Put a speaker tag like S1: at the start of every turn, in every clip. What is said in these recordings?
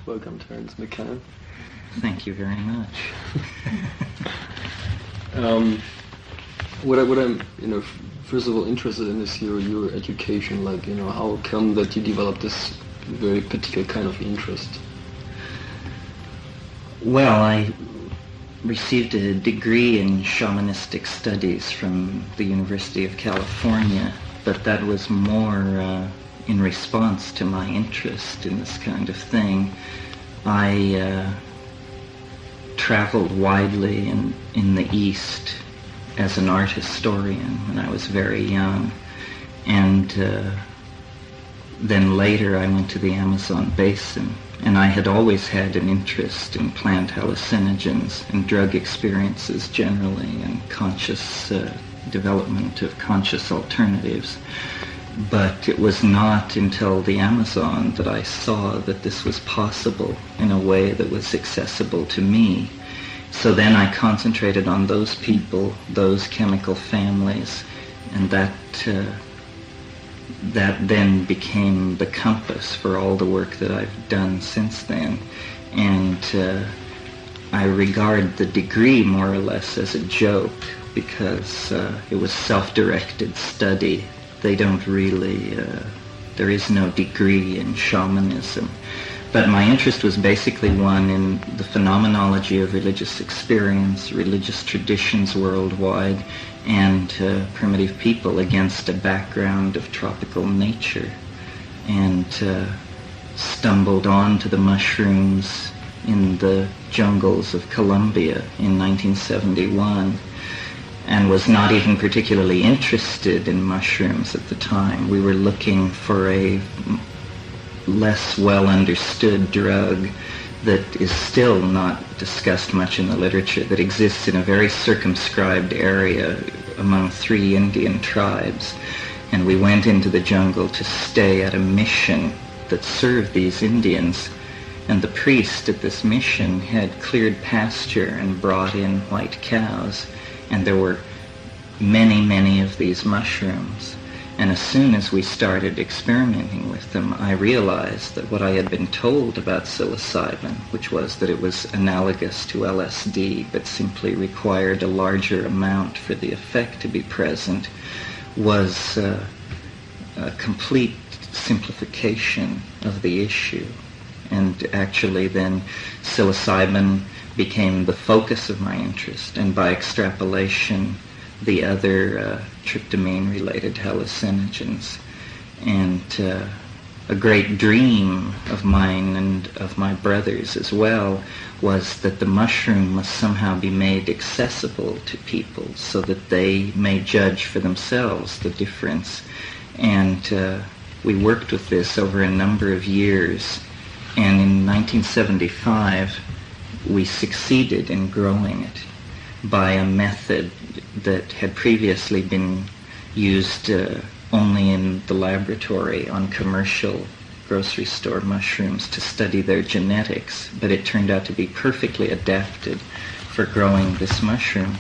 S1: Welcome, Terence Mckenna.
S2: Thank you very much.
S1: What I'm, first of all interested in is your education. Like, how come that you developed this very particular kind of interest?
S2: Well, I received a degree in shamanistic studies from the University of California, but that was more in response to my interest in this kind of thing. I traveled widely in the East as an art historian when I was very young, and then later I went to the Amazon basin, and I had always had an interest in plant hallucinogens and drug experiences generally, and conscious development of conscious alternatives. But it was not until the Amazon that I saw that this was possible in a way that was accessible to me. So then I concentrated on those people, those chemical families, and that then became the compass for all the work that I've done since then. And I regard the degree more or less as a joke, because it was self-directed study. They don't really, there is no degree in shamanism. But my interest was basically one in the phenomenology of religious experience, religious traditions worldwide, and primitive people against a background of tropical nature. And stumbled onto the mushrooms in the jungles of Colombia in 1971. And was not even particularly interested in mushrooms at the time. We were looking for a less well understood drug that is still not discussed much in the literature, that exists in a very circumscribed area among 3 Indian tribes. And we went into the jungle to stay at a mission that served these Indians. And the priest at this mission had cleared pasture and brought in white cows. And there were many, many of these mushrooms. And as soon as we started experimenting with them, I realized that what I had been told about psilocybin, which was that it was analogous to LSD, but simply required a larger amount for the effect to be present, was a complete simplification of the issue. And actually then psilocybin became the focus of my interest, and by extrapolation the other tryptamine-related hallucinogens. And a great dream of mine and of my brothers as well was that the mushroom must somehow be made accessible to people so that they may judge for themselves the difference. And we worked with this over a number of years, and in 1975 we succeeded in growing it by a method that had previously been used only in the laboratory on commercial grocery store mushrooms to study their genetics, but it turned out to be perfectly adapted for growing this mushroom.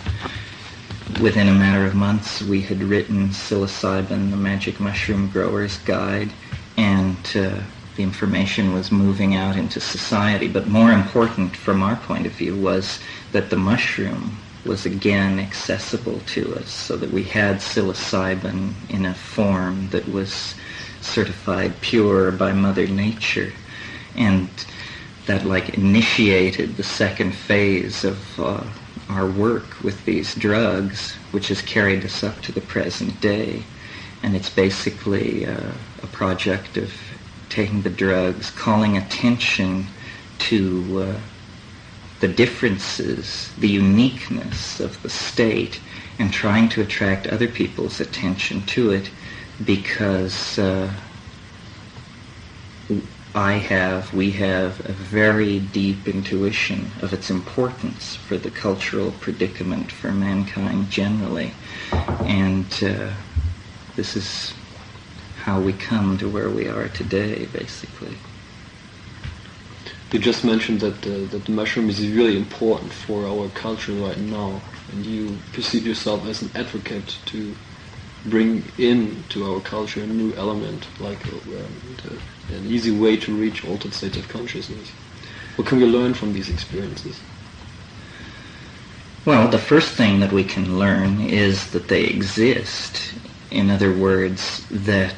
S2: Within a matter of months, we had written Psilocybin, the Magic Mushroom Grower's Guide, and the information was moving out into society. But more important from our point of view was that the mushroom was again accessible to us, so that we had psilocybin in a form that was certified pure by Mother Nature. And that initiated the second phase of our work with these drugs, which has carried us up to the present day. And it's basically a project of taking the drugs, calling attention to the differences, the uniqueness of the state, and trying to attract other people's attention to it, because we have a very deep intuition of its importance for the cultural predicament for mankind generally. And this is how we come to where we are today, basically.
S1: You just mentioned that the mushroom is really important for our culture right now, and you perceive yourself as an advocate to bring into our culture a new element, like an easy way to reach altered states of consciousness. What can we learn from these experiences?
S2: Well, the first thing that we can learn is that they exist. In other words, that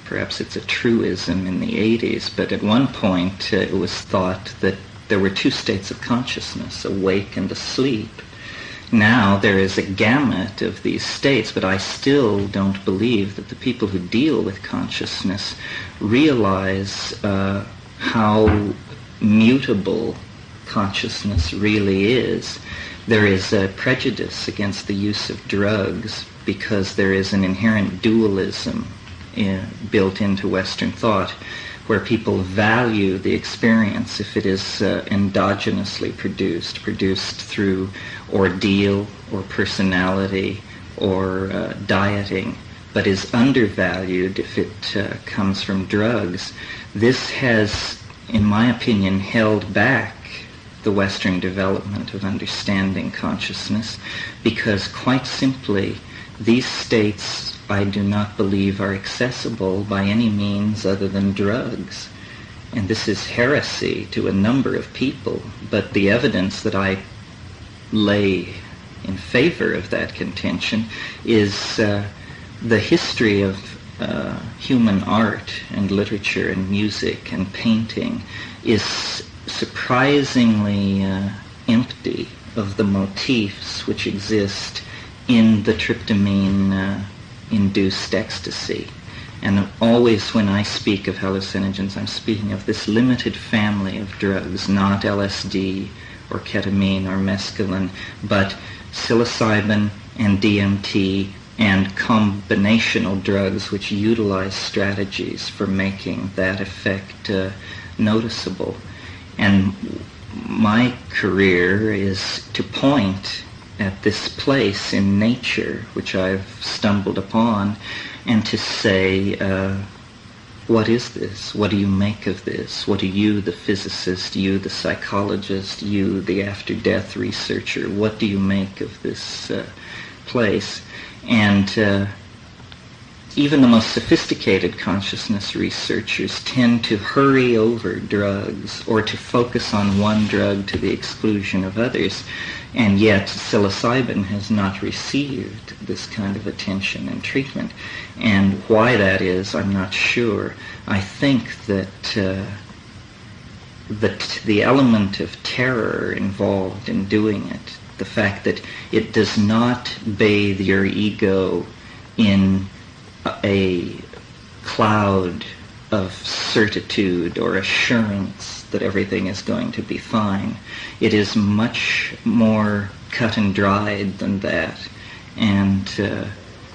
S2: perhaps it's a truism in the 80s, but at one point it was thought that there were two states of consciousness, awake and asleep. Now there is a gamut of these states, but I still don't believe that the people who deal with consciousness realize how mutable consciousness really is. There is a prejudice against the use of drugs because there is an inherent dualism built into Western thought, where people value the experience if it is endogenously produced through ordeal or personality or dieting, but is undervalued if it comes from drugs. This has, in my opinion, held back the Western development of understanding consciousness, because quite simply these states I do not believe are accessible by any means other than drugs. And this is heresy to a number of people, but the evidence that I lay in favor of that contention is the history of human art and literature and music and painting is surprisingly empty of the motifs which exist in the tryptamine-induced ecstasy. And always when I speak of hallucinogens, I'm speaking of this limited family of drugs, not LSD or ketamine or mescaline, but psilocybin and DMT and combinational drugs which utilize strategies for making that effect noticeable. And my career is to point at this place in nature which I've stumbled upon and to say, what is this? What do you make of this? What do you, the physicist, you, the psychologist, you, the after-death researcher, what do you make of this place? And even the most sophisticated consciousness researchers tend to hurry over drugs or to focus on one drug to the exclusion of others. And yet psilocybin has not received this kind of attention and treatment. And why that is, I'm not sure. I think that the element of terror involved in doing it, the fact that it does not bathe your ego in a cloud of certitude or assurance that everything is going to be fine. It is much more cut and dried than that, and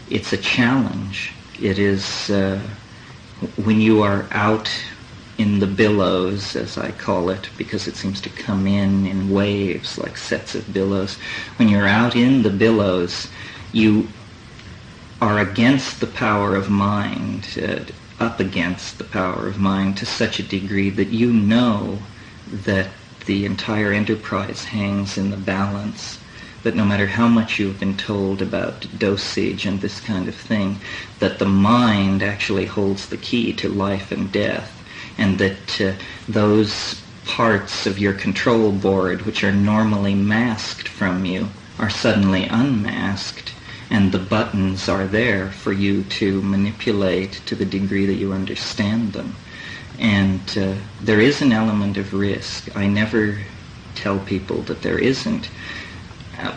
S2: it's a challenge. It is when you are out in the billows, as I call it, because it seems to come in waves like sets of billows. When you're out in the billows, you are against the power of mind, up against the power of mind to such a degree that you know that the entire enterprise hangs in the balance, that no matter how much you've been told about dosage and this kind of thing, that the mind actually holds the key to life and death, and that those parts of your control board which are normally masked from you are suddenly unmasked, and the buttons are there for you to manipulate to the degree that you understand them. And there is an element of risk. I never tell people that there isn't,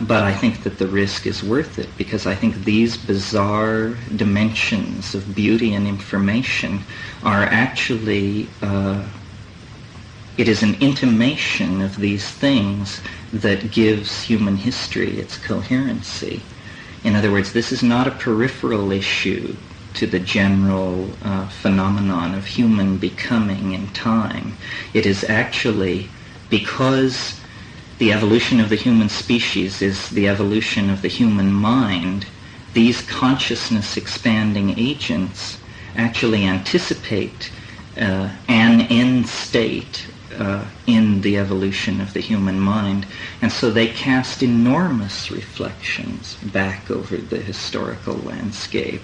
S2: but I think that the risk is worth it, because I think these bizarre dimensions of beauty and information are actually, it is an intimation of these things that gives human history its coherency. In other words, this is not a peripheral issue to the general phenomenon of human becoming in time. It is actually, because the evolution of the human species is the evolution of the human mind, these consciousness expanding agents actually anticipate an end state in the evolution of the human mind. And so they cast enormous reflections back over the historical landscape.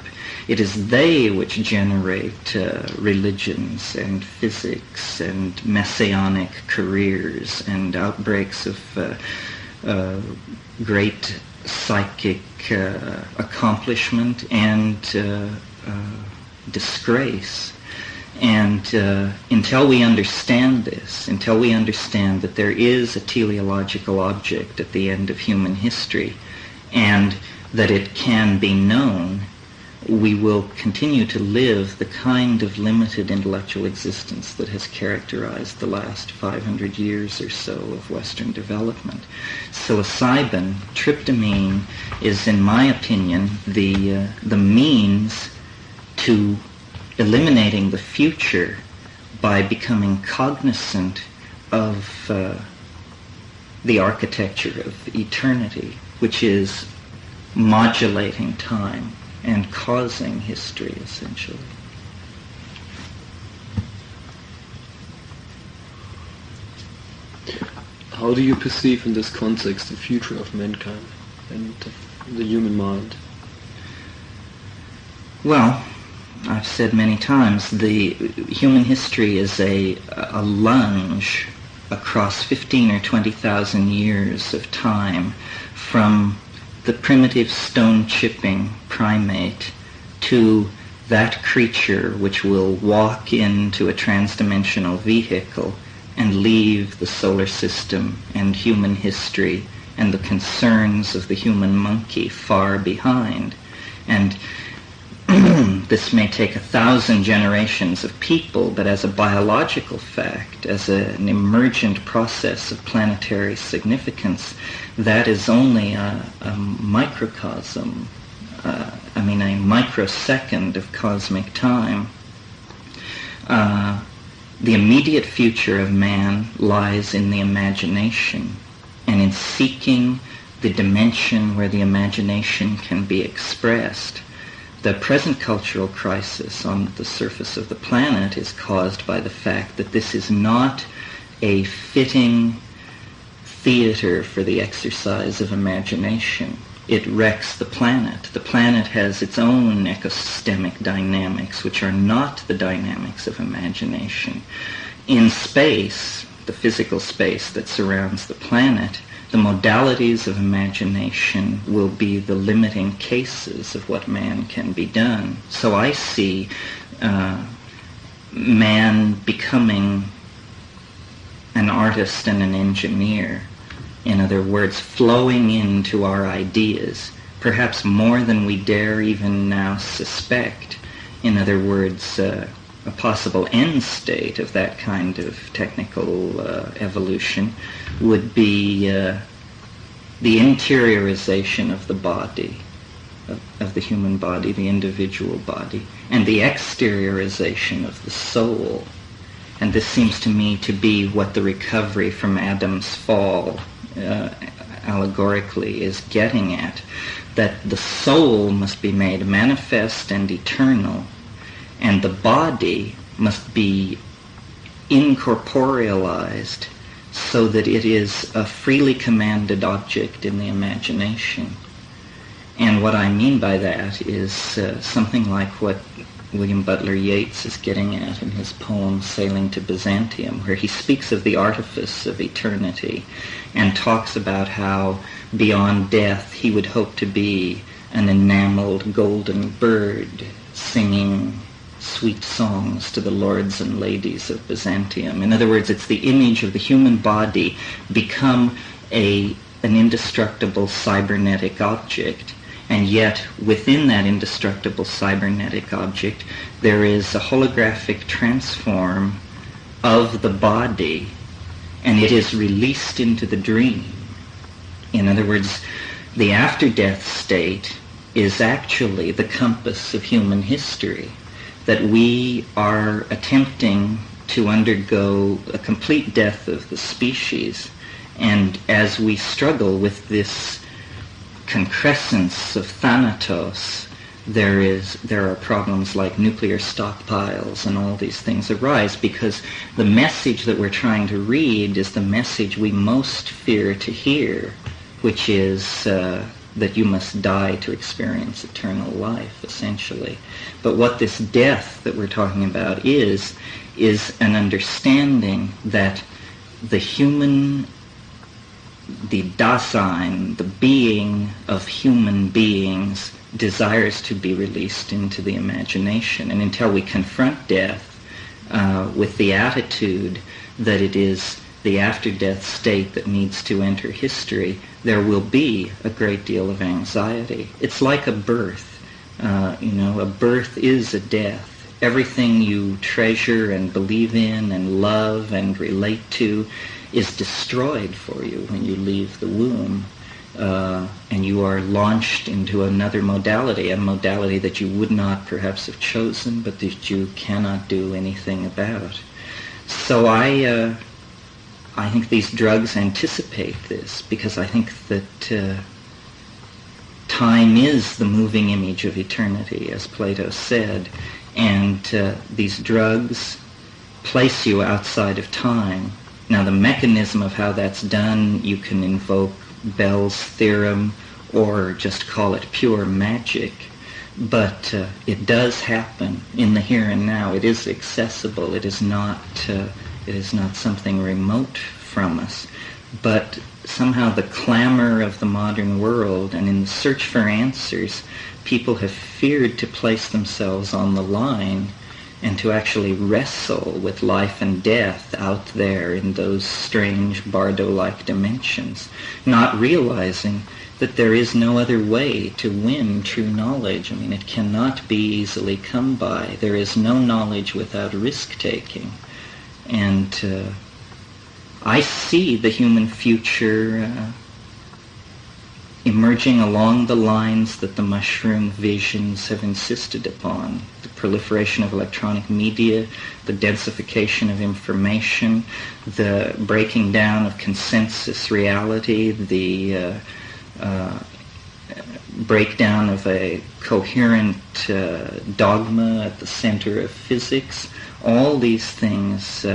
S2: It is they which generate religions and physics and messianic careers and outbreaks of great psychic accomplishment and disgrace. And until we understand this, until we understand that there is a teleological object at the end of human history and that it can be known, we will continue to live the kind of limited intellectual existence that has characterized the last 500 years or so of Western development. Psilocybin, tryptamine, is, in my opinion, the means to eliminating the future by becoming cognizant of the architecture of eternity, which is modulating time and causing history, essentially.
S1: How do you perceive in this context the future of mankind and the human mind?
S2: Well, I've said many times, the human history is a lunge across 15 or 20,000 years of time from the primitive stone-chipping primate to that creature which will walk into a transdimensional vehicle and leave the solar system and human history and the concerns of the human monkey far behind. And this may take 1,000 generations of people, but as a biological fact, as an emergent process of planetary significance, that is only a microcosm, a microsecond of cosmic time. The immediate future of man lies in the imagination, and in seeking the dimension where the imagination can be expressed. The present cultural crisis on the surface of the planet is caused by the fact that this is not a fitting theater for the exercise of imagination. It wrecks the planet. The planet has its own ecosystemic dynamics, which are not the dynamics of imagination. In space, the physical space that surrounds the planet, the modalities of imagination will be the limiting cases of what man can be done. So I see man becoming an artist and an engineer. In other words, flowing into our ideas, perhaps more than we dare even now suspect. In other words, a possible end state of that kind of technical evolution would be the interiorization of the body, of the human body, the individual body, and the exteriorization of the soul. And this seems to me to be what the recovery from Adam's fall allegorically is getting at, that the soul must be made manifest and eternal, and the body must be incorporealized so that it is a freely commanded object in the imagination. And what I mean by that is something like what William Butler Yeats is getting at in his poem Sailing to Byzantium, where he speaks of the artifice of eternity and talks about how beyond death he would hope to be an enameled golden bird singing sweet songs to the lords and ladies of Byzantium. In other words, it's the image of the human body become an indestructible cybernetic object. And yet, within that indestructible cybernetic object, there is a holographic transform of the body, and it is released into the dream. In other words, the after-death state is actually the compass of human history, that we are attempting to undergo a complete death of the species, and as we struggle with this concrescence of thanatos, there are problems like nuclear stockpiles and all these things arise, because the message that we're trying to read is the message we most fear to hear, which is that you must die to experience eternal life, essentially. But what this death that we're talking about is an understanding that the Dasein, the being of human beings, desires to be released into the imagination. And until we confront death with the attitude that it is the after-death state that needs to enter history, there will be a great deal of anxiety. It's like a birth. A birth is a death. Everything you treasure and believe in and love and relate to is destroyed for you when you leave the womb. And you are launched into another modality, a modality that you would not perhaps have chosen, but that you cannot do anything about. So I think these drugs anticipate this, because I think that time is the moving image of eternity, as Plato said, and these drugs place you outside of time. Now, the mechanism of how that's done, you can invoke Bell's theorem or just call it pure magic, but it does happen in the here and now. It is accessible. It is not something remote from us. But somehow the clamor of the modern world, and in the search for answers, people have feared to place themselves on the line and to actually wrestle with life and death out there in those strange Bardo-like dimensions, not realizing that there is no other way to win true knowledge. I mean, it cannot be easily come by. There is no knowledge without risk-taking. And I see the human future emerging along the lines that the mushroom visions have insisted upon. The proliferation of electronic media, the densification of information, the breaking down of consensus reality, the breakdown of a coherent dogma at the center of physics. All these things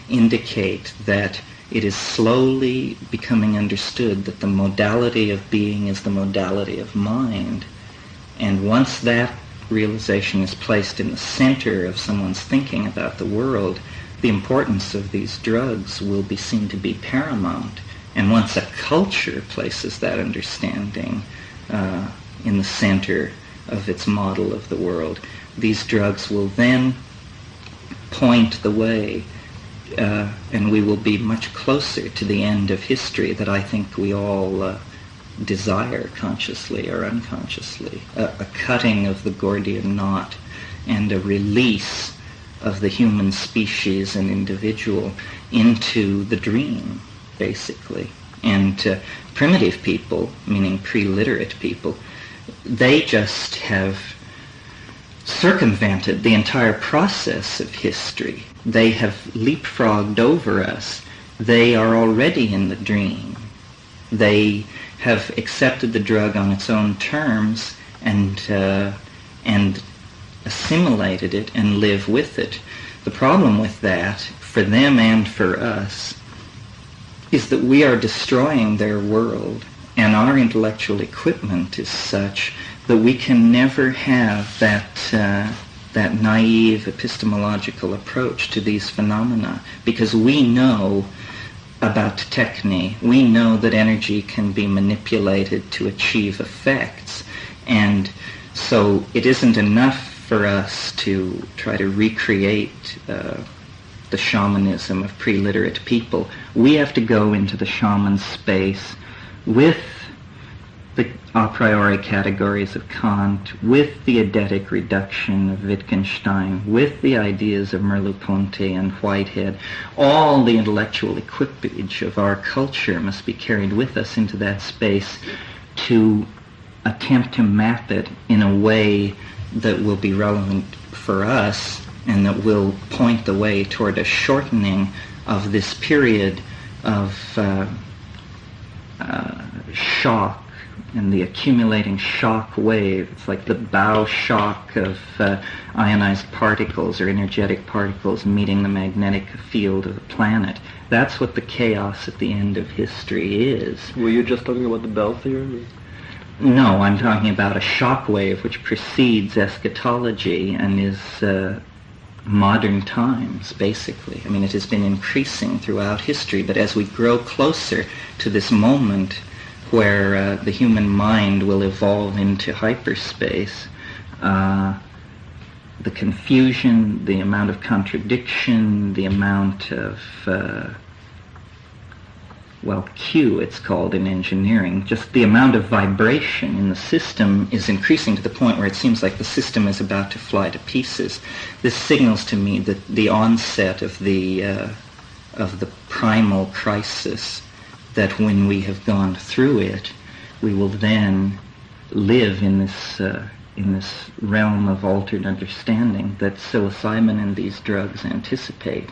S2: indicate that it is slowly becoming understood that the modality of being is the modality of mind. And once that realization is placed in the center of someone's thinking about the world, the importance of these drugs will be seen to be paramount. And once a culture places that understanding in the center of its model of the world, these drugs will then point the way, and we will be much closer to the end of history that I think we all desire, consciously or unconsciously. A cutting of the Gordian knot and a release of the human species and individual into the dream, basically. And primitive people, meaning pre-literate people, they just have circumvented the entire process of history. They have leapfrogged over us. They are already in the dream. They have accepted the drug on its own terms and assimilated it and live with it. The problem with that, for them and for us, is that we are destroying their world, and our intellectual equipment is such that we can never have that naive epistemological approach to these phenomena, because we know about techne. We know that energy can be manipulated to achieve effects, and so it isn't enough for us to try to recreate the shamanism of pre-literate people. We have to go into the shaman space with the a priori categories of Kant, with the eidetic reduction of Wittgenstein, with the ideas of Merleau-Ponty and Whitehead. All the intellectual equipage of our culture must be carried with us into that space to attempt to map it in a way that will be relevant for us and that will point the way toward a shortening of this period of shock and the accumulating shock wave. It's like the bow shock of ionized particles or energetic particles meeting the magnetic field of the planet. That's what the chaos at the end of history is.
S1: Were you just talking about the Bell theorem?
S2: No, I'm talking about a shock wave which precedes eschatology and is modern times, basically. I mean, it has been increasing throughout history, but as we grow closer to this moment where the human mind will evolve into hyperspace, the confusion, the amount of contradiction, the amount of, Q it's called in engineering, just the amount of vibration in the system is increasing to the point where it seems like the system is about to fly to pieces. This signals to me that the onset of the primal crisis, that when we have gone through it, we will then live in this realm of altered understanding that psilocybin and these drugs anticipate.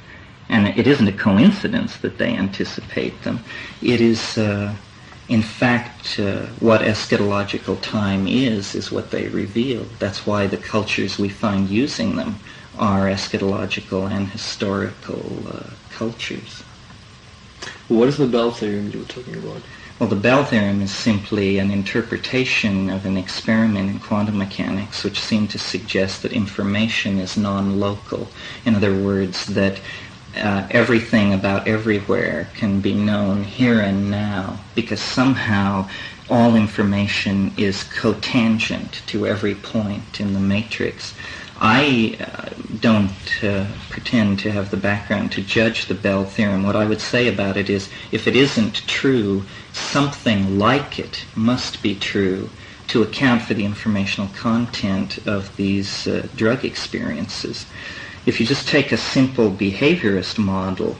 S2: And it isn't a coincidence that they anticipate them. It is, in fact, what eschatological time is what they reveal. That's why the cultures we find using them are eschatological and historical cultures.
S1: What is the Bell theorem you were talking about?
S2: Well, the Bell theorem is simply an interpretation of an experiment in quantum mechanics which seemed to suggest that information is non-local. In other words, that everything about everywhere can be known here and now, because somehow all information is cotangent to every point in the matrix. I don't pretend to have the background to judge the Bell theorem. What I would say about it is, if it isn't true, something like it must be true to account for the informational content of these drug experiences. If you just take a simple behaviorist model,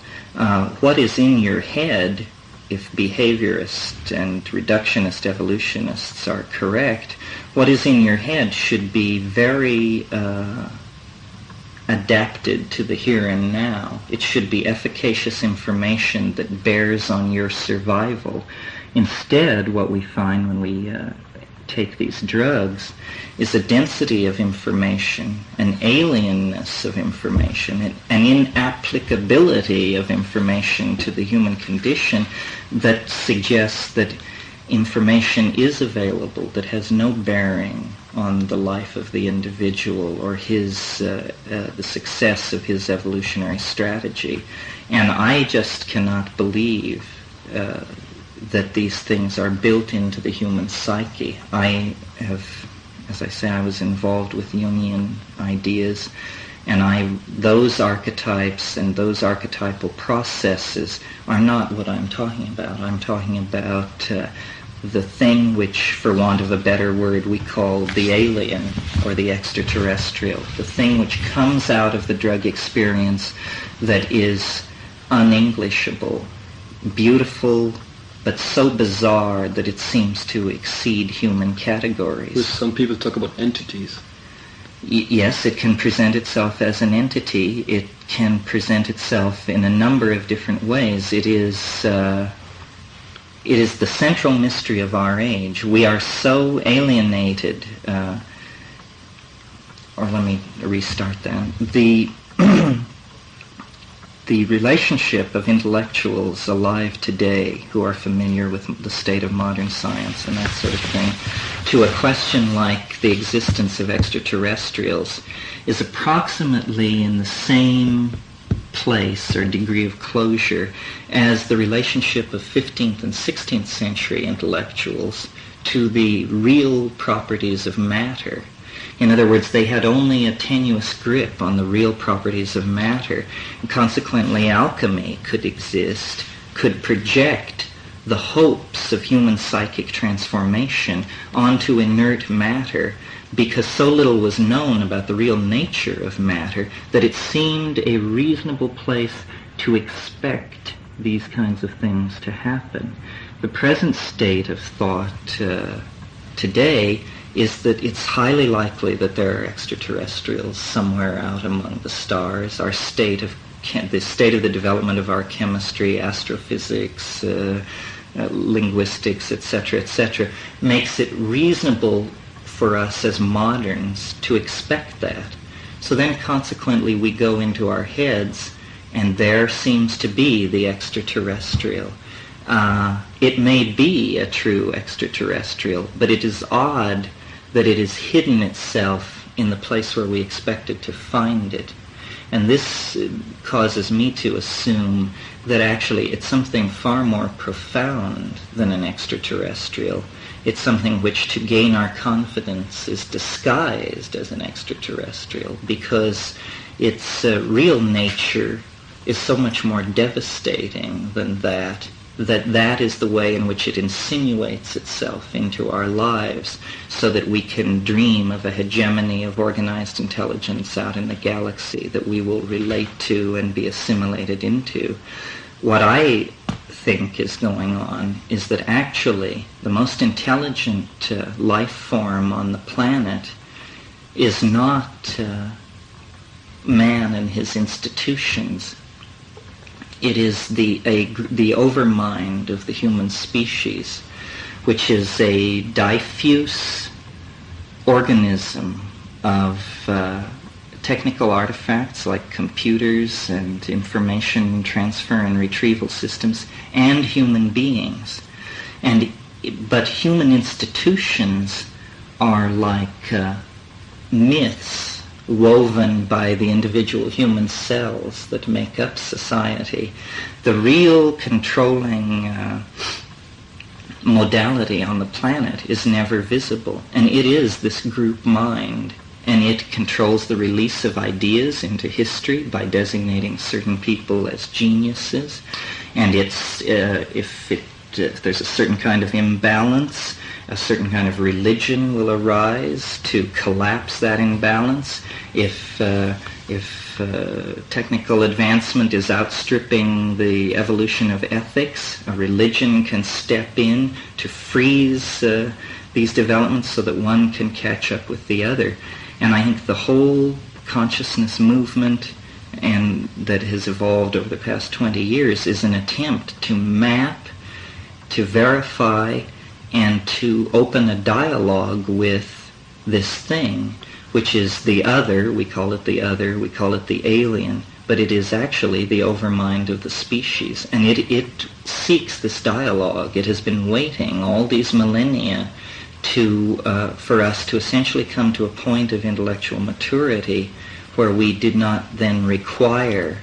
S2: what is in your head, if behaviorists and reductionist evolutionists are correct, what is in your head should be very adapted to the here and now. It should be efficacious information that bears on your survival. Instead, what we find when we take these drugs is a density of information, an alienness of information, an inapplicability of information to the human condition that suggests that information is available that has no bearing on the life of the individual or his the success of his evolutionary strategy. And I just cannot believe that these things are built into the human psyche. I have, as I say, I was involved with Jungian ideas, and those archetypes and those archetypal processes are not what I'm talking about. I'm talking about the thing which, for want of a better word, we call the alien or the extraterrestrial, the thing which comes out of the drug experience that is unenglishable, beautiful, but so bizarre that it seems to exceed human categories.
S1: Some people talk about entities.
S2: Yes, it can present itself as an entity. It can present itself in a number of different ways. It is the central mystery of our age. We are so alienated, or let me restart that. The relationship of intellectuals alive today who are familiar with the state of modern science and that sort of thing to a question like the existence of extraterrestrials is approximately in the same place or degree of closure as the relationship of 15th and 16th century intellectuals to the real properties of matter. In other words, they had only a tenuous grip on the real properties of matter, and consequently alchemy could exist, could project the hopes of human psychic transformation onto inert matter, because so little was known about the real nature of matter that it seemed a reasonable place to expect these kinds of things to happen. The present state of thought today is that it's highly likely that there are extraterrestrials somewhere out among the stars. The state of the development of our chemistry, astrophysics, linguistics, etc., makes it reasonable for us as moderns to expect that. So then consequently we go into our heads, and there seems to be the extraterrestrial. It may be a true extraterrestrial, but it is odd that it has hidden itself in the place where we expected to find it. And this causes me to assume that actually it's something far more profound than an extraterrestrial. It's something which, to gain our confidence, is disguised as an extraterrestrial, because its real nature is so much more devastating than that is the way in which it insinuates itself into our lives, so that we can dream of a hegemony of organized intelligence out in the galaxy that we will relate to and be assimilated into. What I think is going on is that actually the most intelligent life form on the planet is not man and his institutions. It is the overmind of the human species, which is a diffuse organism of technical artifacts like computers and information transfer and retrieval systems, and human beings. But human institutions are like myths woven by the individual human cells that make up society. The real controlling modality on the planet is never visible, and it is this group mind, and it controls the release of ideas into history by designating certain people as geniuses, and if there's a certain kind of imbalance, a certain kind of religion will arise to collapse that imbalance. If technical advancement is outstripping the evolution of ethics, a religion can step in to freeze these developments so that one can catch up with the other. And I think the whole consciousness movement and that has evolved over the past 20 years is an attempt to map, to verify, and to open a dialogue with this thing, which is the other. We call it the other, we call it the alien, but it is actually the overmind of the species. And it seeks this dialogue. It has been waiting all these millennia for us to essentially come to a point of intellectual maturity where we did not then require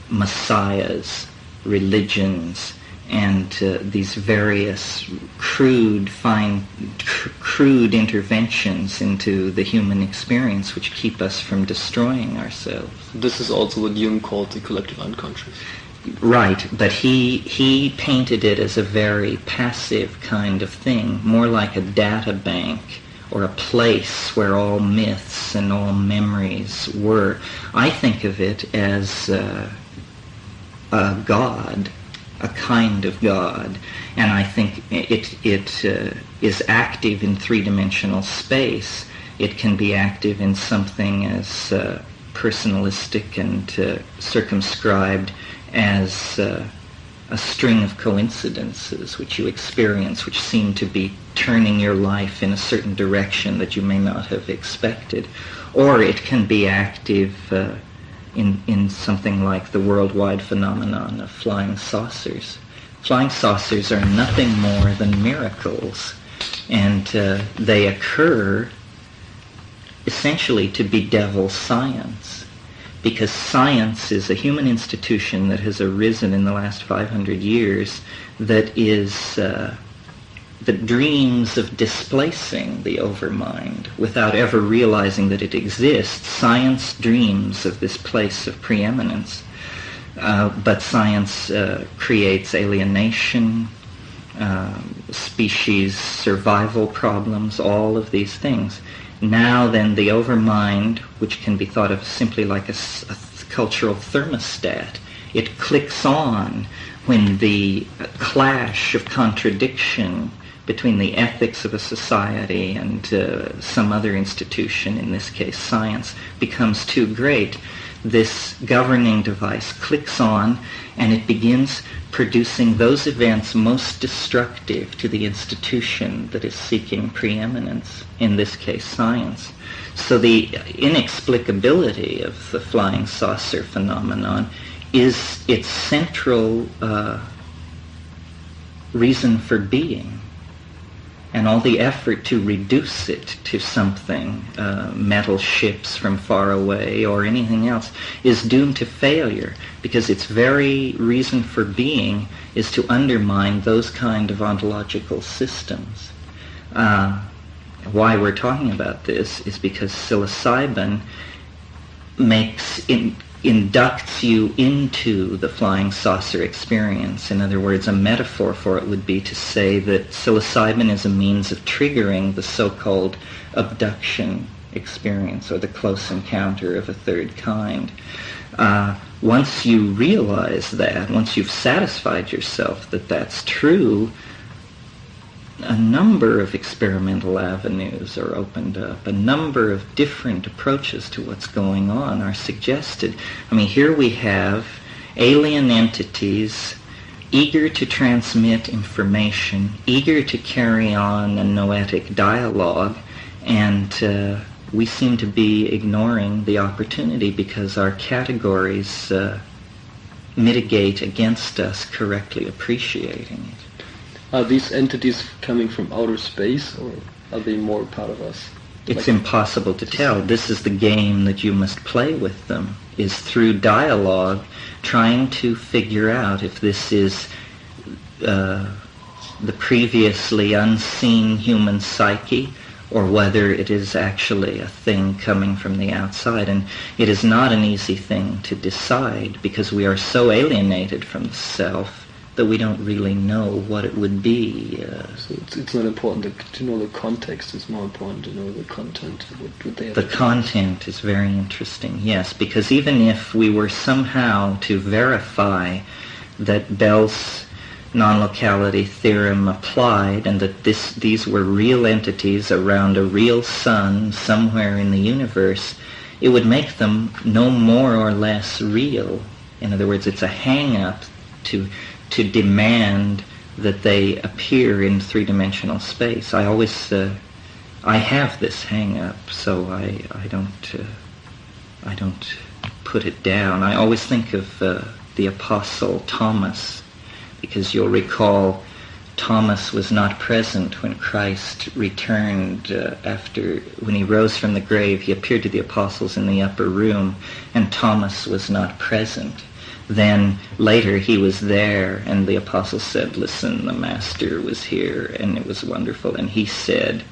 S2: messiahs, religions, and these various crude interventions into the human experience which keep us from destroying ourselves.
S1: This is also what Jung called the collective unconscious.
S2: Right, but he painted it as a very passive kind of thing, more like a data bank or a place where all myths and all memories were. I think of it as a God, a kind of God, and I think it is active in three-dimensional space. It can be active in something as personalistic and circumscribed as a string of coincidences which you experience, which seem to be turning your life in a certain direction that you may not have expected. Or it can be active in something like the worldwide phenomenon of flying saucers. Flying saucers are nothing more than miracles, and they occur essentially to bedevil science, because science is a human institution that has arisen in the last 500 years that dreams of displacing the overmind without ever realizing that it exists. Science dreams of this place of preeminence, but science creates alienation, species survival problems, all of these things. Now then, the overmind, which can be thought of simply like a cultural thermostat, it clicks on when the clash of contradiction between the ethics of a society and some other institution, in this case science, becomes too great. this governing device clicks on, and it begins producing those events most destructive to the institution that is seeking preeminence, in this case science. So the inexplicability of the flying saucer phenomenon is its central reason for being. And all the effort to reduce it to something, metal ships from far away or anything else, is doomed to failure, because its very reason for being is to undermine those kind of ontological systems. Why we're talking about this is because psilocybin inducts you into the flying saucer experience. In other words, a metaphor for it would be to say that psilocybin is a means of triggering the so-called abduction experience, or the close encounter of a third kind. Once you realize that, once you've satisfied yourself that that's true, a number of experimental avenues are opened up. A number of different approaches to what's going on are suggested. I mean, here we have alien entities eager to transmit information, eager to carry on a noetic dialogue, and we seem to be ignoring the opportunity because our categories mitigate against us correctly appreciating it.
S1: Are these entities coming from outer space, or are they more part of us?
S2: It's impossible to tell. This is the game that you must play with them, is through dialogue, trying to figure out if this is the previously unseen human psyche, or whether it is actually a thing coming from the outside. And it is not an easy thing to decide, because we are so alienated from the self that we don't really know what it would be.
S1: So it's not important to know the context, it's more important to know the content. What they have.
S2: The content is very interesting, yes, because even if we were somehow to verify that Bell's non-locality theorem applied, and that these were real entities around a real sun somewhere in the universe, it would make them no more or less real. In other words, it's a hang-up to demand that they appear in three-dimensional space. I always, I have this hang-up, so I don't put it down. I always think of the Apostle Thomas, because you'll recall Thomas was not present when Christ returned when he rose from the grave. He appeared to the apostles in the upper room, and Thomas was not present. Then later he was there, and the apostle said, "Listen, the master was here, and it was wonderful." And he said,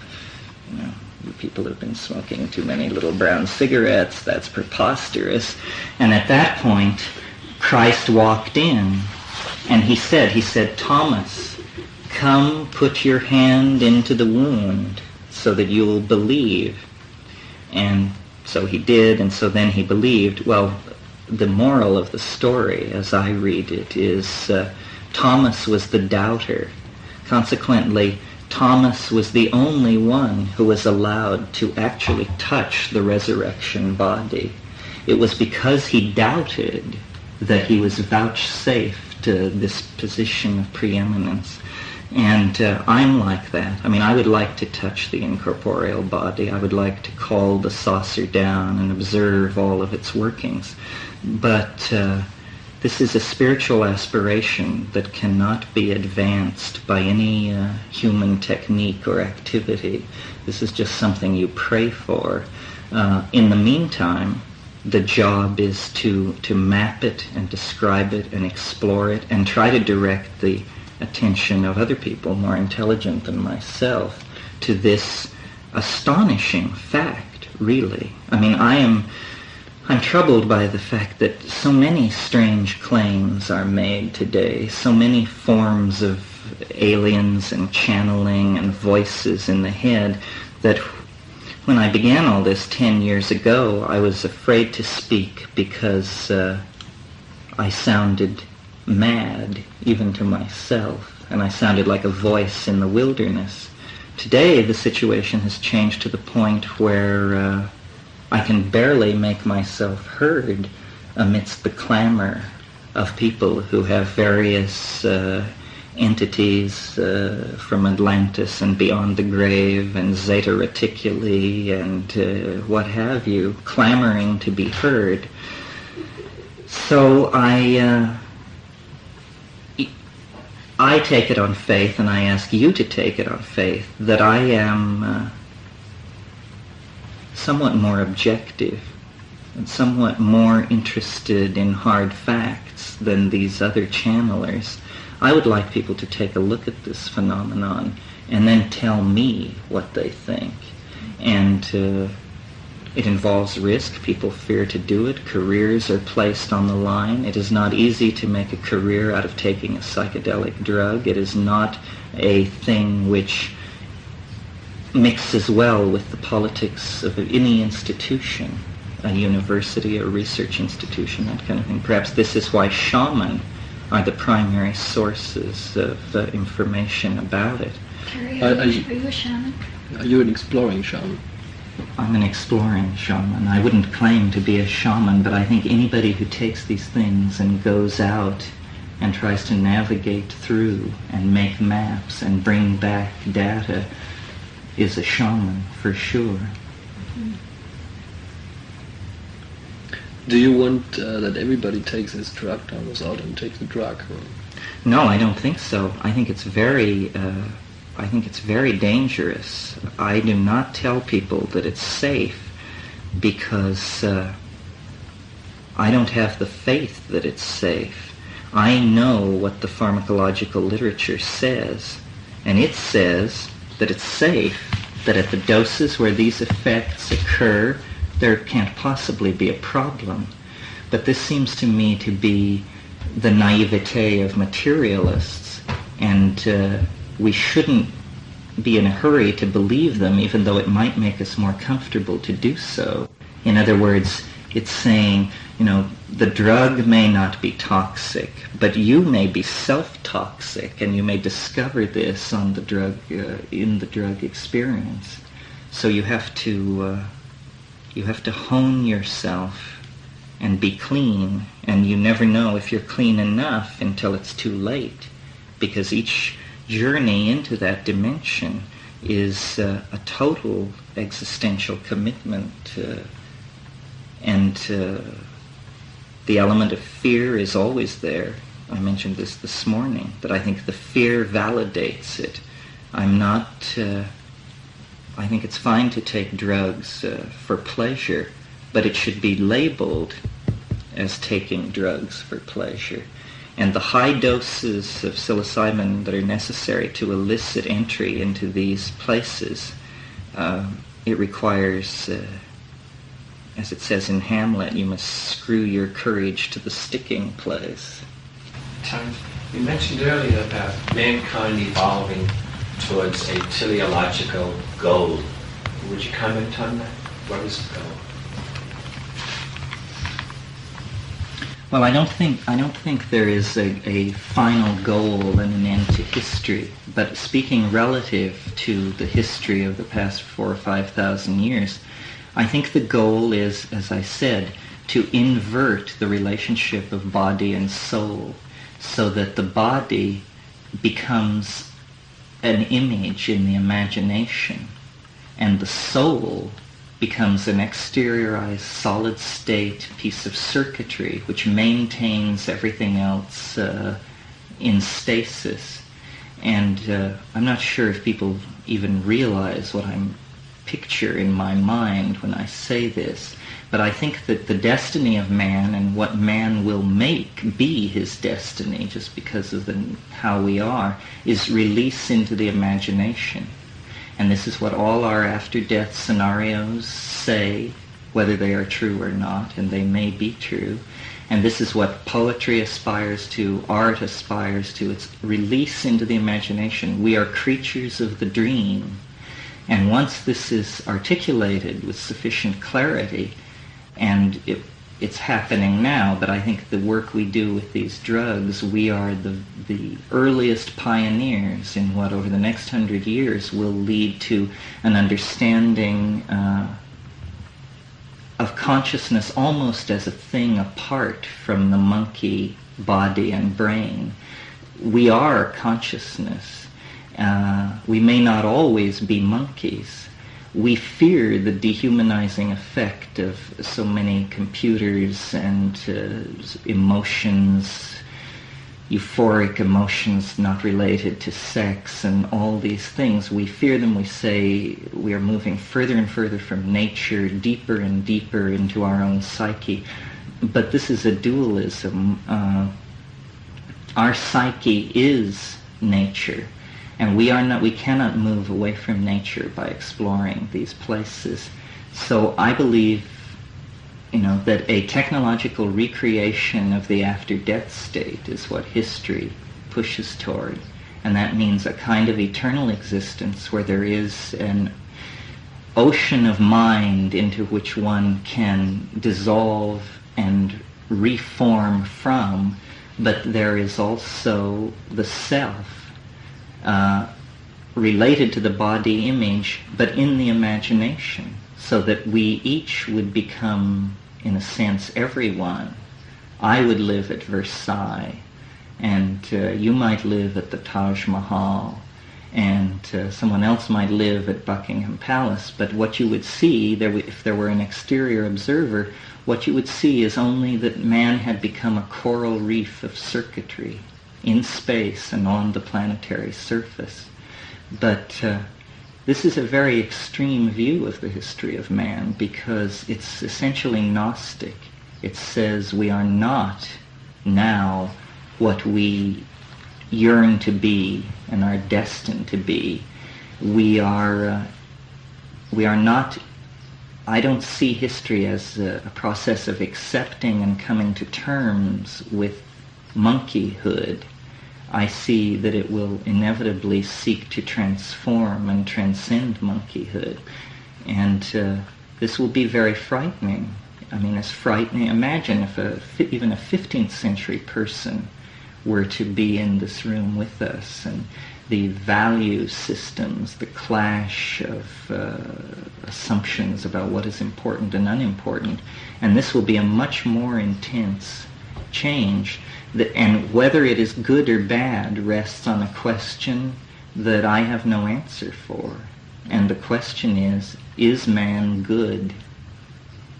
S2: "You people have been smoking too many little brown cigarettes. That's preposterous." And at that point, Christ walked in, and he said, "Thomas, come put your hand into the wound so that you'll believe." And so he did, and so then he believed. Well, the moral of the story, as I read it, is Thomas was the doubter. Consequently, Thomas was the only one who was allowed to actually touch the resurrection body. It was because he doubted that he was vouchsafed this position of preeminence. And I'm like that. I mean, I would like to touch the incorporeal body. I would like to call the saucer down and observe all of its workings. But this is a spiritual aspiration that cannot be advanced by any human technique or activity. This is just something you pray for. In the meantime, the job is to map it and describe it and explore it and try to direct the attention of other people more intelligent than myself to this astonishing fact, really. I mean, I'm troubled by the fact that so many strange claims are made today, so many forms of aliens and channeling and voices in the head, that when I began all this 10 years ago, I was afraid to speak because I sounded mad, even to myself, and I sounded like a voice in the wilderness. Today, the situation has changed to the point where I can barely make myself heard. amidst the clamor of people who have various entities from Atlantis and beyond the grave and Zeta Reticuli and what have you, clamoring to be heard. So I take it on faith, and I ask you to take it on faith, that I am somewhat more objective and somewhat more interested in hard facts than these other channelers. I would like people to take a look at this phenomenon and then tell me what they think. And it involves risk. People fear to do it. Careers are placed on the line. It is not easy to make a career out of taking a psychedelic drug. It is not a thing which mixes well with the politics of any institution, a university, a research institution, that kind of thing. Perhaps this is why shaman are the primary sources of information about it.
S3: Terry, are you a shaman?
S1: Are you an exploring shaman?
S2: I'm an exploring shaman. I wouldn't claim to be a shaman, but I think anybody who takes these things and goes out and tries to navigate through and make maps and bring back data is a shaman for sure.
S1: Do you want that everybody takes this drug, goes out and takes the drug? Or?
S2: No, I don't think so. I think it's very dangerous. I do not tell people that it's safe because I don't have the faith that it's safe. I know what the pharmacological literature says, and it says that it's safe, that at the doses where these effects occur, there can't possibly be a problem. But this seems to me to be the naivete of materialists, and we shouldn't be in a hurry to believe them, even though it might make us more comfortable to do so. In other words, it's saying, the drug may not be toxic, but you may be self-toxic, and you may discover this on the drug, in the drug experience. So you have to hone yourself and be clean, and you never know if you're clean enough until it's too late, because each journey into that dimension is a total existential commitment, and the element of fear is always there. I mentioned this morning, that I think the fear validates it. I think it's fine to take drugs for pleasure, but it should be labeled as taking drugs for pleasure. And the high doses of psilocybin that are necessary to elicit entry into these places, it requires, as it says in Hamlet, you must screw your courage to the sticking place.
S4: Terence, you mentioned earlier about mankind evolving towards a teleological goal. Would you comment on that? What is the goal?
S2: Well, I don't think there is a final goal and an end to history. But speaking relative to the history of the past 4,000 or 5,000 years, I think the goal is, as I said, to invert the relationship of body and soul, so that the body becomes an image in the imagination, and the soul becomes an exteriorized, solid-state piece of circuitry which maintains everything else in stasis. And I'm not sure if people even realize what I'm picture in my mind when I say this, but I think that the destiny of man and what man will make be his destiny, just because of how we are, is release into the imagination. And this is what all our after-death scenarios say, whether they are true or not, and they may be true. And this is what poetry aspires to, art aspires to. It's release into the imagination. We are creatures of the dream. And once this is articulated with sufficient clarity, and it's happening now, but I think the work we do with these drugs, we are the earliest pioneers in what over the next 100 years will lead to an understanding of consciousness almost as a thing apart from the monkey body and brain. We are consciousness. We may not always be monkeys. We fear the dehumanizing effect of so many computers and emotions, euphoric emotions not related to sex and all these things. We fear them. We say we are moving further and further from nature, deeper and deeper into our own psyche. But this is a dualism. Our psyche is nature, and we cannot move away from nature by exploring these places. So I believe, that a technological recreation of the after-death state is what history pushes toward. And that means a kind of eternal existence where there is an ocean of mind into which one can dissolve and reform from, but there is also the self related to the body image, but in the imagination, so that we each would become, in a sense, everyone. I would live at Versailles, and you might live at the Taj Mahal, and someone else might live at Buckingham Palace. But what you would see, if there were an exterior observer, what you would see is only that man had become a coral reef of circuitry in space and on the planetary surface. But this is a very extreme view of the history of man, because it's essentially Gnostic. It says we are not now what we yearn to be and are destined to be. We are not. I don't see history as a process of accepting and coming to terms with monkeyhood. I see that it will inevitably seek to transform and transcend monkeyhood. And this will be very frightening. I mean, it's frightening. Imagine if even a 15th century person were to be in this room with us, and the value systems, the clash of assumptions about what is important and unimportant. And this will be a much more intense change. And whether it is good or bad rests on a question that I have no answer for. And the question is man good?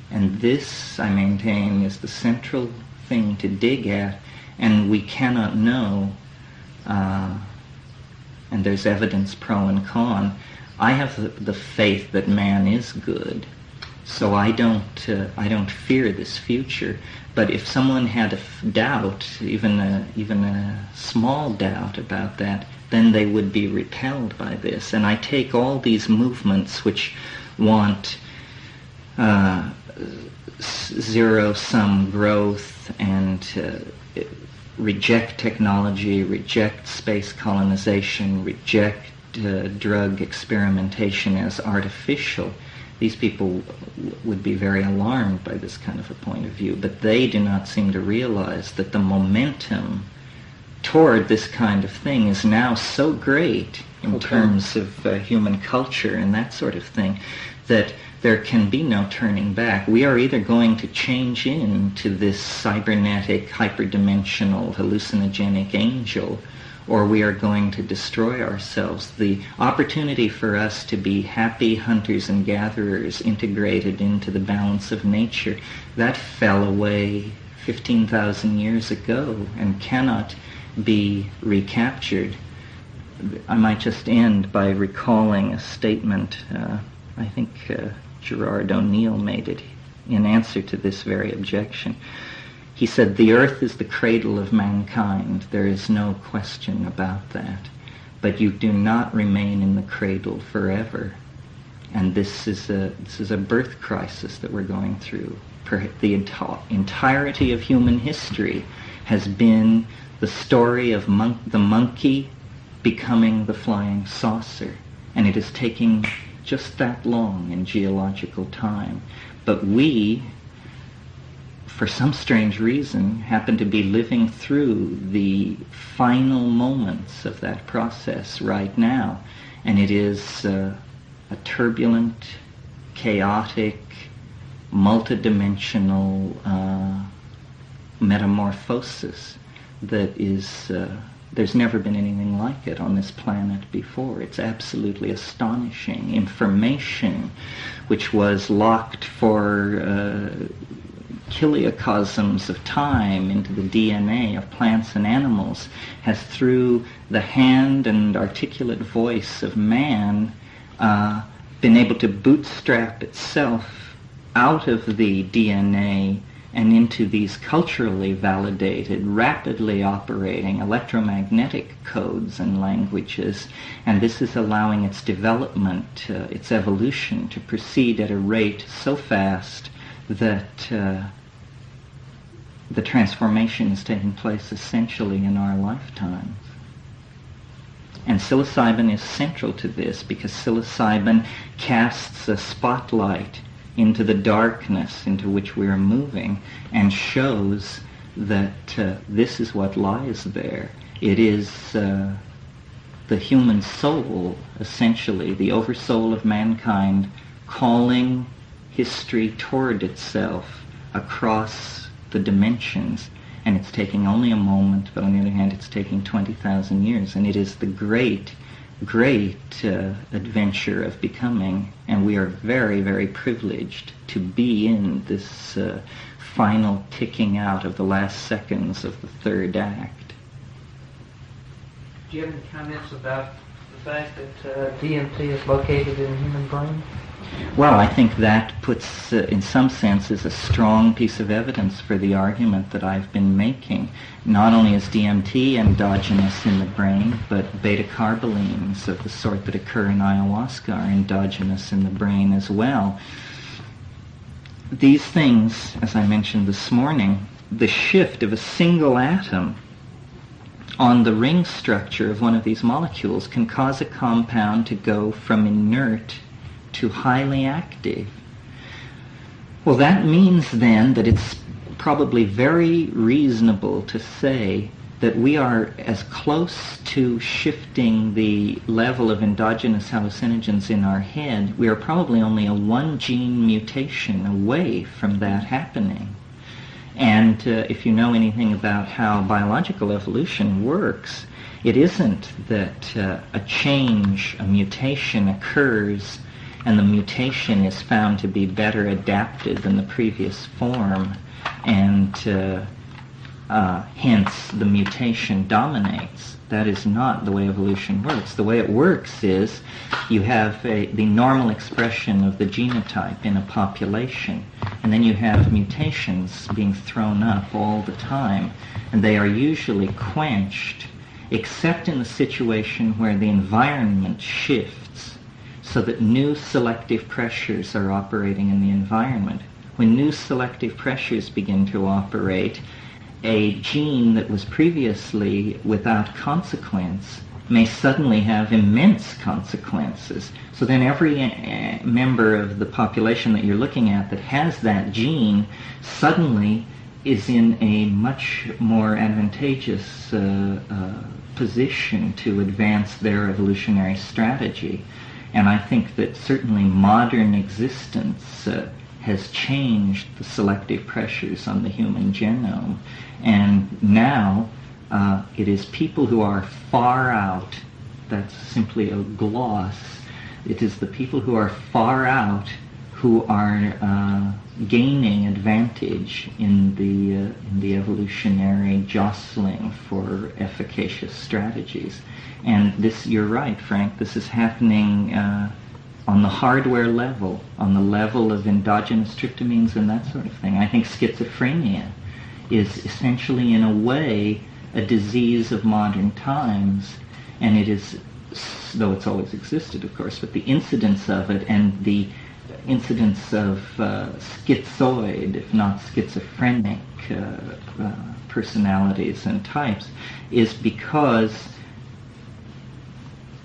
S2: And this, I maintain, is the central thing to dig at, and we cannot know, and there's evidence pro and con. I have the faith that man is good, so I don't fear this future. But if someone had a doubt, even a small doubt about that, then they would be repelled by this. And I take all these movements which want zero-sum growth and reject technology, reject space colonization, reject drug experimentation as artificial. These people would be very alarmed by this kind of a point of view, but they do not seem to realize that the momentum toward this kind of thing is now so great in terms of human culture and that sort of thing, that there can be no turning back. We are either going to change into this cybernetic, hyperdimensional, hallucinogenic angel, or we are going to destroy ourselves. The opportunity for us to be happy hunters and gatherers integrated into the balance of nature, that fell away 15,000 years ago and cannot be recaptured. I might just end by recalling a statement, I think Gerard O'Neill made it in answer to this very objection. He said, "The earth is the cradle of mankind. There is no question about that. But you do not remain in the cradle forever." And this is a birth crisis that we're going through. The entirety of human history has been the story of the monkey becoming the flying saucer. And it is taking just that long in geological time. But we, for some strange reason, happen to be living through the final moments of that process right now. And it is a turbulent, chaotic, multidimensional metamorphosis that is, there's never been anything like it on this planet before. It's absolutely astonishing. Information which was locked for kiliocosms of time into the DNA of plants and animals has, through the hand and articulate voice of man, been able to bootstrap itself out of the DNA and into these culturally validated, rapidly operating electromagnetic codes and languages. And this is allowing its development, its evolution, to proceed at a rate so fast that the transformation is taking place essentially in our lifetimes. And psilocybin is central to this, because psilocybin casts a spotlight into the darkness into which we are moving and shows that this is what lies there. It is the human soul, essentially, the oversoul of mankind, calling history toward itself across the dimensions. And it's taking only a moment, but on the other hand, it's taking 20,000 years. And it is the great adventure of becoming, and we are very, very privileged to be in this final ticking out of the last seconds of the third act.
S5: Do you have any comments about the fact that DMT is located in the human brain?
S2: Well, I think that puts, in some senses, a strong piece of evidence for the argument that I've been making. Not only is DMT endogenous in the brain, but beta-carbolines of the sort that occur in ayahuasca are endogenous in the brain as well. These things, as I mentioned this morning, the shift of a single atom on the ring structure of one of these molecules can cause a compound to go from inert to highly active. Well, that means then that it's probably very reasonable to say that we are as close to shifting the level of endogenous hallucinogens in our head. We are probably only a one gene mutation away from that happening. And if you know anything about how biological evolution works, it isn't that a change, a mutation occurs and the mutation is found to be better adapted than the previous form, and hence the mutation dominates. That is not the way evolution works. The way it works is you have the normal expression of the genotype in a population, and then you have mutations being thrown up all the time, and they are usually quenched, except in the situation where the environment shifts, so that new selective pressures are operating in the environment. When new selective pressures begin to operate, a gene that was previously without consequence may suddenly have immense consequences. So then every member of the population that you're looking at that has that gene suddenly is in a much more advantageous position to advance their evolutionary strategy. And I think that certainly modern existence has changed the selective pressures on the human genome. And now it is people who are far out, that's simply a gloss, it is the people who are far out who are gaining advantage in the evolutionary jostling for efficacious strategies. And this, you're right, Frank, this is happening on the hardware level, on the level of endogenous tryptamines and that sort of thing. I think schizophrenia is essentially, in a way, a disease of modern times, and it is, though it's always existed, of course, but the incidence of it and the incidence of schizoid, if not schizophrenic, personalities and types is because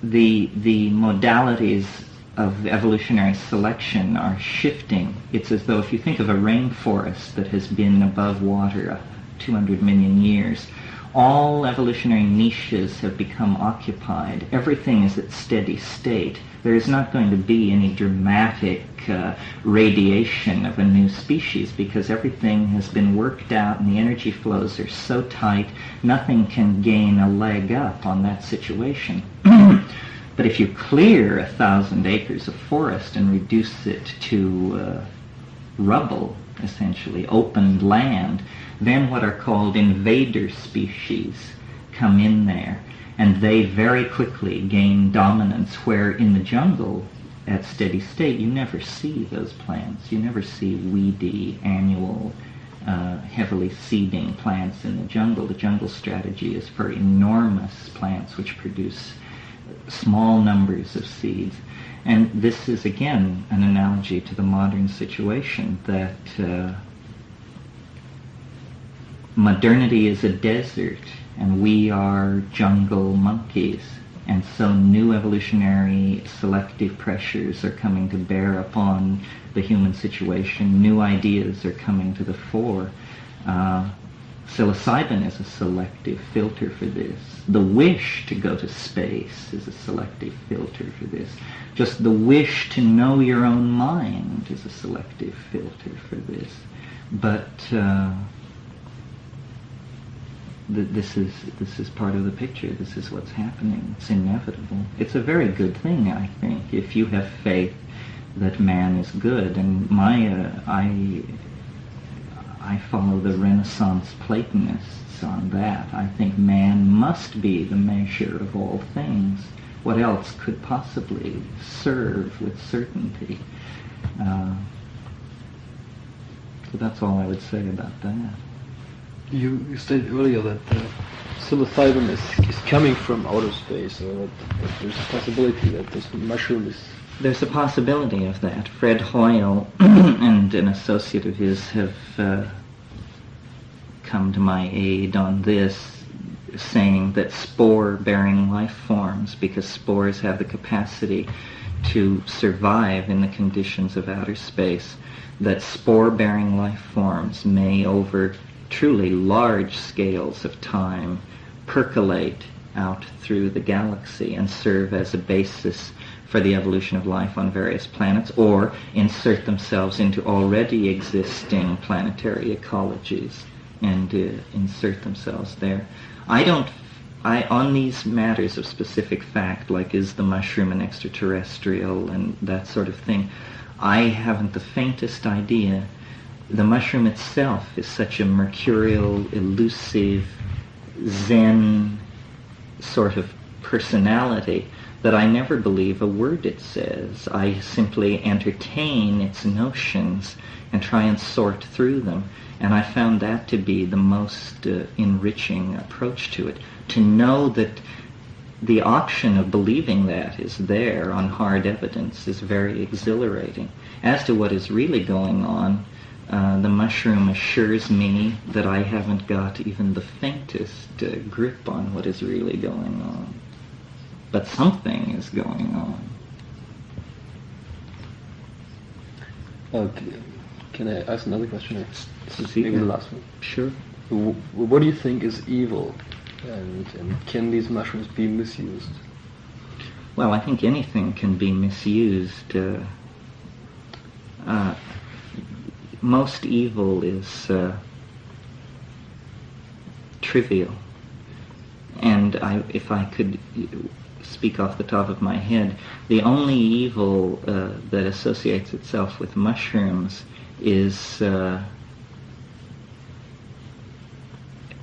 S2: the modalities of evolutionary selection are shifting. It's as though if you think of a rainforest that has been above water 200 million years, all evolutionary niches have become occupied. Everything is at steady state. There is not going to be any dramatic radiation of a new species because everything has been worked out and the energy flows are so tight, nothing can gain a leg up on that situation. But if you clear 1,000 acres of forest and reduce it to rubble, essentially, open land, then what are called invader species come in there, and they very quickly gain dominance, where in the jungle, at steady state, you never see those plants. You never see weedy, annual, heavily seeding plants in the jungle. The jungle strategy is for enormous plants which produce small numbers of seeds. And this is, again, an analogy to the modern situation, that modernity is a desert, and we are jungle monkeys. And so new evolutionary selective pressures are coming to bear upon the human situation. New ideas are coming to the fore. Psilocybin is a selective filter for this. The wish to go to space is a selective filter for this. Just the wish to know your own mind is a selective filter for this. But this is part of the picture. This is what's happening. It's inevitable. It's a very good thing, I think, if you have faith that man is good. And I follow the Renaissance Platonists on that. I think man must be the measure of all things. What else could possibly serve with certainty? So that's all I would say about that.
S1: You stated earlier that psilocybin is coming from outer space, or that there's a possibility that this mushroom is...
S2: There's a possibility of that. Fred Hoyle and an associate of his have come to my aid on this, saying that spore-bearing life forms, because spores have the capacity to survive in the conditions of outer space, that spore-bearing life forms may, over truly large scales of time, percolate out through the galaxy and serve as a basis for the evolution of life on various planets, or insert themselves into already existing planetary ecologies and insert themselves there. On these matters of specific fact, like is the mushroom an extraterrestrial and that sort of thing, I haven't the faintest idea. The mushroom itself is such a mercurial, elusive, Zen sort of personality that I never believe a word it says. I simply entertain its notions and try and sort through them. And I found that to be the most enriching approach to it. To know that the option of believing that is there on hard evidence is very exhilarating. As to what is really going on, the mushroom assures me that I haven't got even the faintest grip on what is really going on. But something is going on.
S1: Can I ask another question?
S2: This is
S1: maybe the last one.
S2: Sure.
S1: What do you think is evil? And can these mushrooms be misused?
S2: Well, I think anything can be misused. Most evil is trivial. And if I could speak off the top of my head, the only evil that associates itself with mushrooms is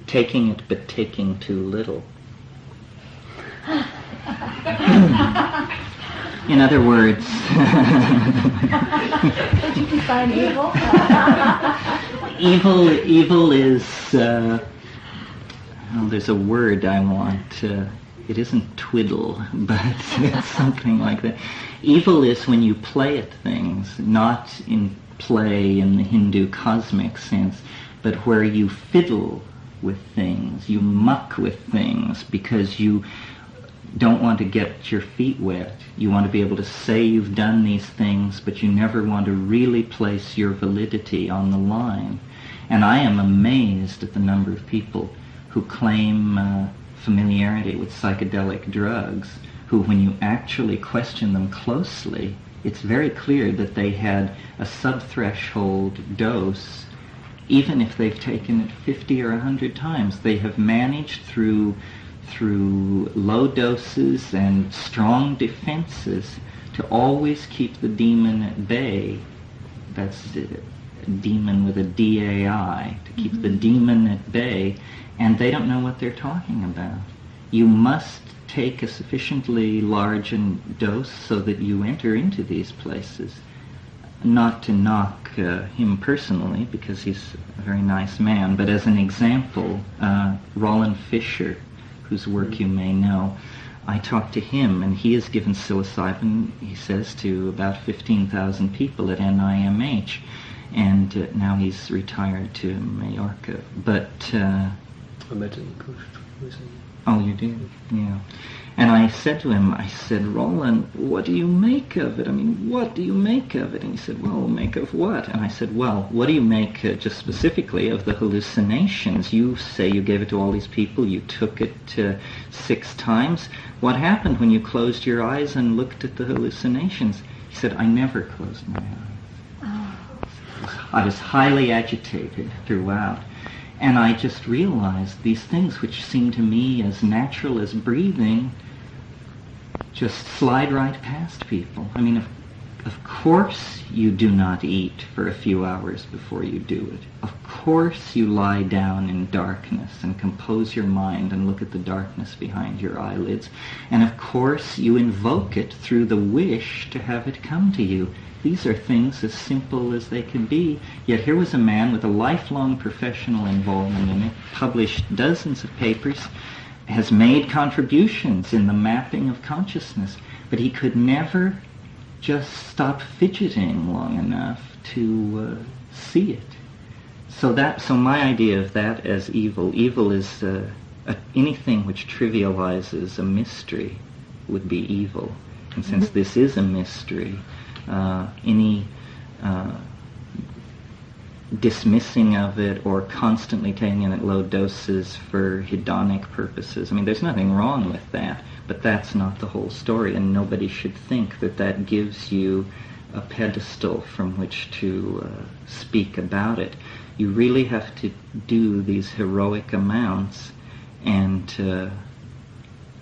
S2: taking it but taking too little. In other words...
S3: Would you define evil?
S2: Evil is... well, there's a word I want. It isn't twiddle, but it's something like that. Evil is when you play at things, not in play in the Hindu cosmic sense, but where you fiddle with things, you muck with things because you don't want to get your feet wet. You want to be able to say you've done these things, but you never want to really place your validity on the line. And I am amazed at the number of people who claim familiarity with psychedelic drugs, who, when you actually question them closely, it's very clear that they had a sub-threshold dose. Even if they've taken it 50 or 100 times, they have managed through low doses and strong defenses to always keep the demon at bay. That's a demon with a D-A-I, to keep the demon at bay, and they don't know what they're talking about. You must take a sufficiently large dose so that you enter into these places. Not to knock him personally, because he's a very nice man, but as an example, Roland Fisher, whose work you may know, I talked to him, and he has given psilocybin, he says, to about 15,000 people at NIMH, and now he's retired to Mallorca. But
S1: I met him recently.
S2: Oh, you did? Yeah. And I said to him, I said, Roland, what do you make of it? I mean, what do you make of it? And he said, well, make of what? And I said, well, what do you make just specifically of the hallucinations? You say you gave it to all these people, you took it 6 times. What happened when you closed your eyes and looked at the hallucinations? He said, I never closed my eyes. I was highly agitated throughout. And I just realized these things which seem to me as natural as breathing just slide right past people. I mean, of course you do not eat for a few hours before you do it. Of course you lie down in darkness and compose your mind and look at the darkness behind your eyelids. And of course you invoke it through the wish to have it come to you. These are things as simple as they can be, yet here was a man with a lifelong professional involvement in it, published dozens of papers, has made contributions in the mapping of consciousness, but he could never just stop fidgeting long enough to see it. So my idea of that as evil is anything which trivializes a mystery would be evil. And since this is a mystery, any dismissing of it or constantly taking it at low doses for hedonic purposes, I mean, there's nothing wrong with that, but that's not the whole story, and nobody should think that that gives you a pedestal from which to speak about it. You really have to do these heroic amounts and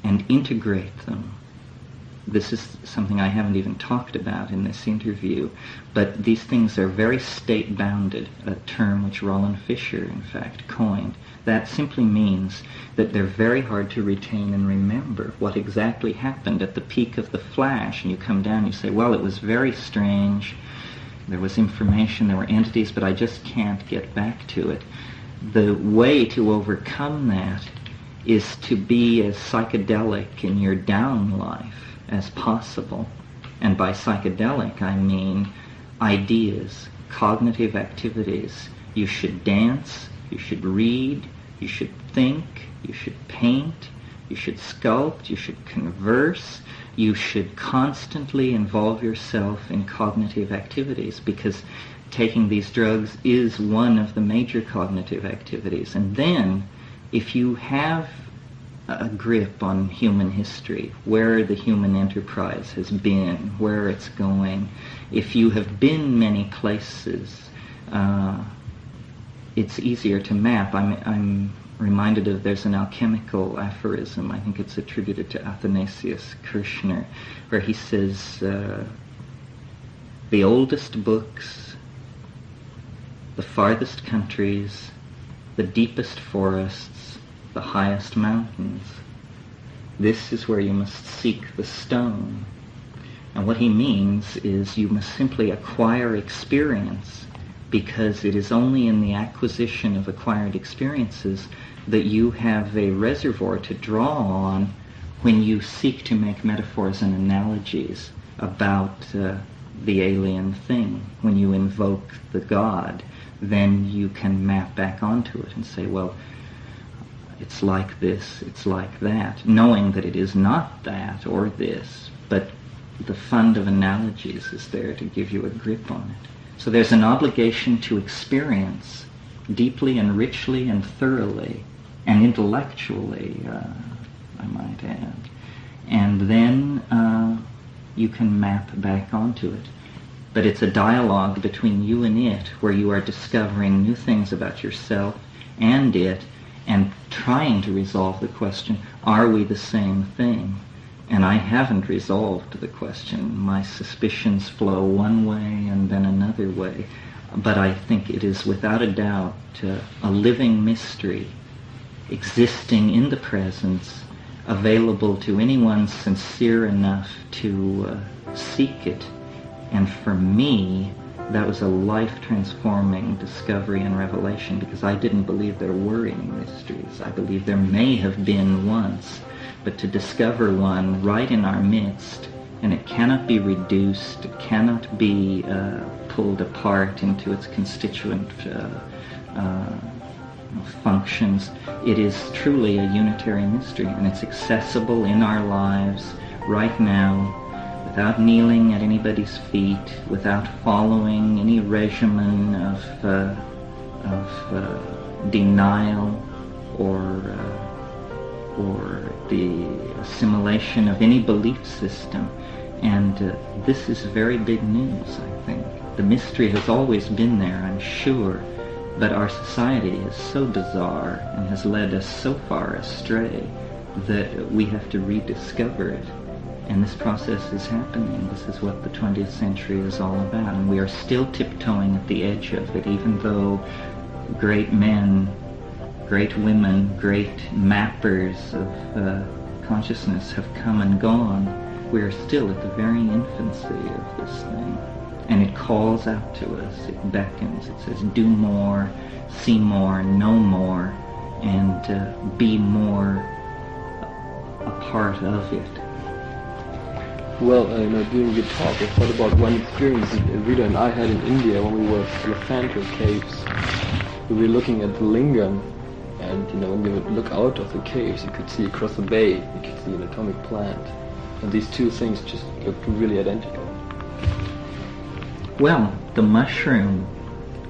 S2: integrate them. This is something I haven't even talked about in this interview, but these things are very state-bounded, a term which Roland Fisher, in fact, coined. That simply means that they're very hard to retain and remember what exactly happened at the peak of the flash, and you come down and you say, well, it was very strange, there was information, there were entities, but I just can't get back to it. The way to overcome that is to be as psychedelic in your down life as possible. And by psychedelic, I mean ideas, cognitive activities. You should dance, you should read, you should think, you should paint, you should sculpt, you should converse, you should constantly involve yourself in cognitive activities, because taking these drugs is one of the major cognitive activities. And then, if you have a grip on human history, where the human enterprise has been, where it's going, if you have been many places, it's easier to map. I'm reminded of, there's an alchemical aphorism, I think it's attributed to Athanasius Kirchner, where he says, the oldest books, the farthest countries, the deepest forests, the highest mountains. This is where you must seek the stone. And what he means is you must simply acquire experience, because it is only in the acquisition of acquired experiences that you have a reservoir to draw on when you seek to make metaphors and analogies about the alien thing. When you invoke the God, then you can map back onto it and say, well, it's like this, it's like that, knowing that it is not that or this, but the fund of analogies is there to give you a grip on it. So there's an obligation to experience deeply and richly and thoroughly and intellectually, I might add. And then you can map back onto it. But it's a dialogue between you and it, where you are discovering new things about yourself and it, and trying to resolve the question, are we the same thing? And I haven't resolved the question. My suspicions flow one way and then another way. But I think it is without a doubt a living mystery existing in the presence, available to anyone sincere enough to seek it. And for me, that was a life-transforming discovery and revelation, because I didn't believe there were any mysteries. I believe there may have been once, but to discover one right in our midst, and it cannot be reduced, it cannot be pulled apart into its constituent functions. It is truly a unitary mystery, and it's accessible in our lives right now, without kneeling at anybody's feet, without following any regimen of denial or the assimilation of any belief system. And this is very big news, I think. The mystery has always been there, I'm sure, but our society is so bizarre and has led us so far astray that we have to rediscover it. And this process is happening. This is what the 20th century is all about. And we are still tiptoeing at the edge of it, even though great men, great women, great mappers of consciousness have come and gone. We are still at the very infancy of this thing. And it calls out to us, it beckons, it says, do more, see more, know more, and be more a part of it.
S1: Well, during your talk, I thought about one experience Rita and I had in India when we were at the Elephantine caves. We were looking at the lingam, and when you would look out of the caves, you could see across the bay, you could see an atomic plant. And these two things just looked really identical.
S2: Well, the mushroom,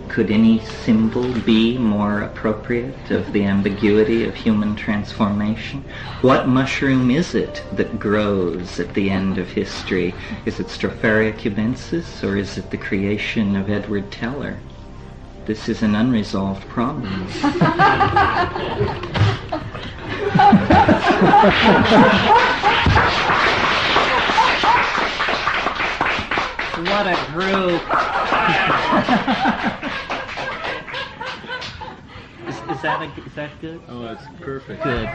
S2: could any symbol be more appropriate of the ambiguity of human transformation? What mushroom is it that grows at the end of history? Is it Stropharia cubensis, or is it the creation of Edward Teller? This is an unresolved problem.
S5: What a group!
S2: Is that good?
S1: Oh, that's perfect.
S2: Good.